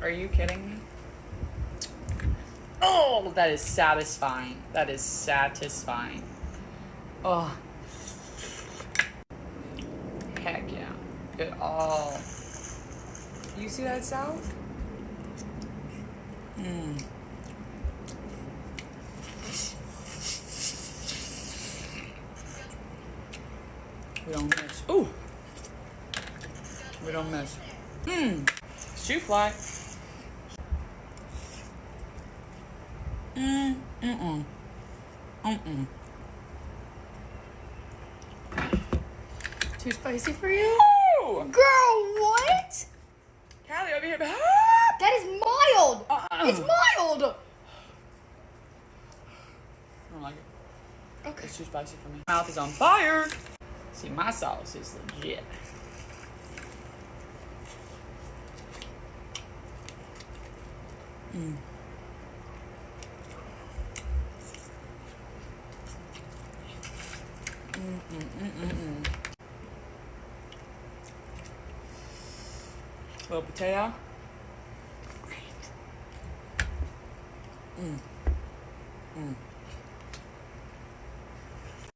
Are you kidding me? Oh, that is satisfying. That is satisfying. Oh. Heck yeah. Good. Oh. You see that sound? Mmm. We don't miss. Ooh. We don't miss. Mmm. Shoe fly. Too spicy for you? Girl, what? Calley, over here. That is mild. It's mild. I don't like it. Okay. It's too spicy for me. My mouth is on fire. See, my sauce is legit. Mmm. Little potato. Mmm. Mmm.